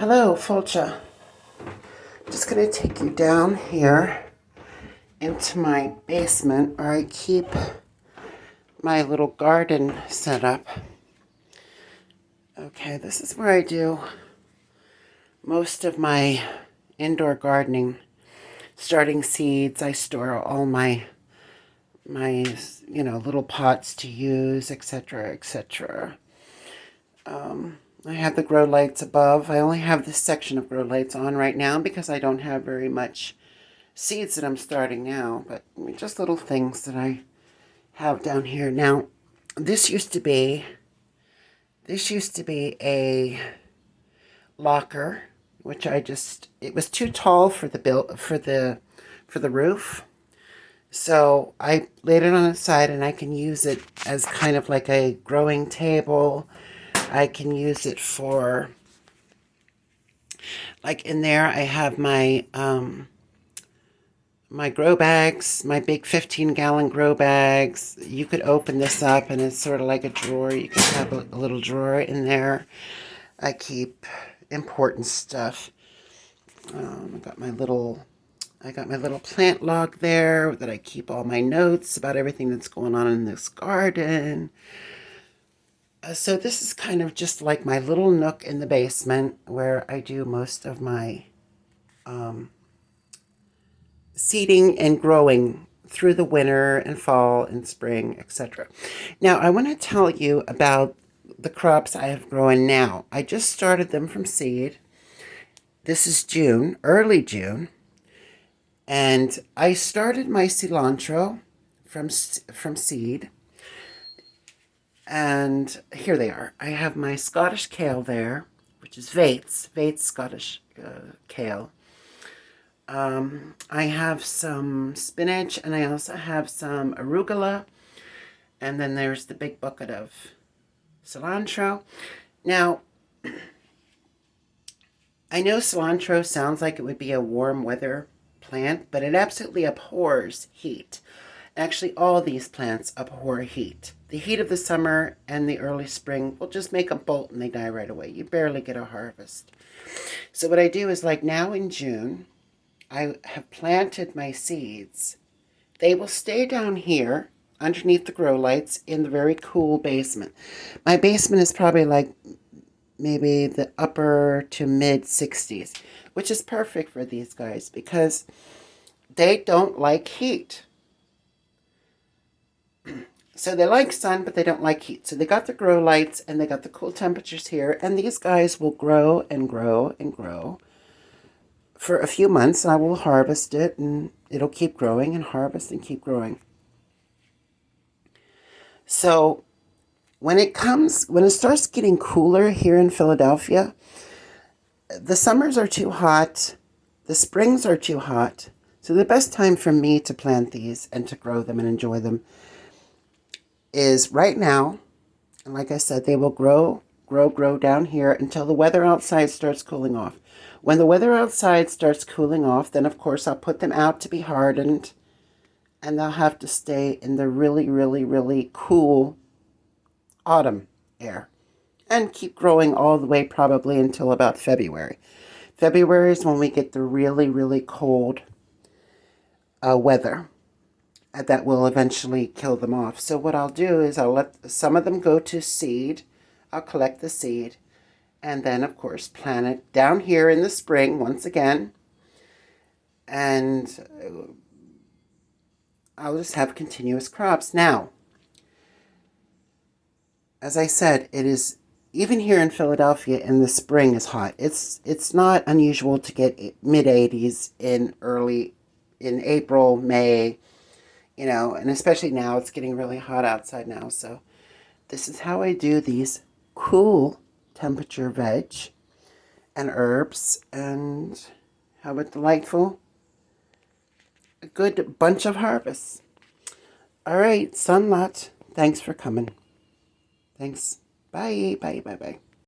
Hello, Fulcha. Just going to take you down here into my basement where I keep my little garden set up. Okay, this is where I do most of my indoor gardening. Starting seeds, I store all my little pots to use, etc., etc. I have the grow lights above. I only have this section of grow lights on right now because I don't have very much seeds that I'm starting now, but just little things that I have down here. Now, this used to be a locker, which it was too tall for the roof. So I laid it on the side and I can use it as kind of like a growing table. I can use it for, like in there I have my my grow bags, my big 15-gallon grow bags. You could open this up and it's sort of like a drawer. You can have a little drawer in there. I keep important stuff. I got my little plant log there that I keep all my notes about everything that's going on in this garden. So this is kind of just like my little nook in the basement where I do most of my seeding and growing through the winter and fall and spring, etc. Now, I want to tell you about the crops I have growing now. I just started them from seed. This is June, early June, and I started my cilantro from seed. And here they are. I have my Scottish kale there, which is Vates Scottish kale. I have some spinach, and I also have some arugula, and then there's the big bucket of cilantro. Now, I know cilantro sounds like it would be a warm weather plant, but it absolutely abhors heat. Actually, all these plants abhor heat. The heat of the summer and the early spring will just make them bolt and they die right away. You barely get a harvest. So what I do is, like now in June, I have planted my seeds. They will stay down here underneath the grow lights in the very cool basement. My basement is probably like maybe the upper to mid 60s, which is perfect for these guys because they don't like heat. So they like sun, but they don't like heat. So they got the grow lights and they got the cool temperatures here. And these guys will grow and grow and grow for a few months. I will harvest it and it'll keep growing and harvest and keep growing. So when it starts getting cooler here in Philadelphia, the summers are too hot. The springs are too hot. So the best time for me to plant these and to grow them and enjoy them is right now. And like I said, they will grow down here until the weather outside starts cooling off. When the weather outside starts cooling off, then of course I'll put them out to be hardened, and they'll have to stay in the really, really, really cool autumn air and keep growing all the way probably until about February. February is when we get the really, really cold weather. That will eventually kill them off. So what I'll do is I'll let some of them go to seed. I'll collect the seed and then, of course, plant it down here in the spring once again. And I'll just have continuous crops. Now, as I said, it is, even here in Philadelphia in the spring is hot. It's not unusual to get mid-80s in April, May, and especially now it's getting really hot outside now. So this is how I do these cool temperature veg and herbs, and have a good bunch of harvests. All right, Sunlot, thanks for coming. Thanks. Bye, bye, bye, bye.